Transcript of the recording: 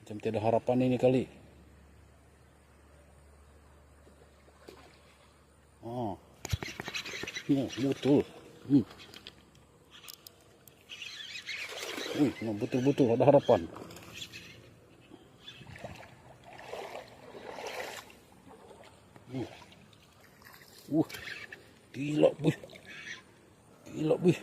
Macam tiada harapan ini kali. Oh, betul. Betul-betul ada harapan. Gila, boy. Gila, boy.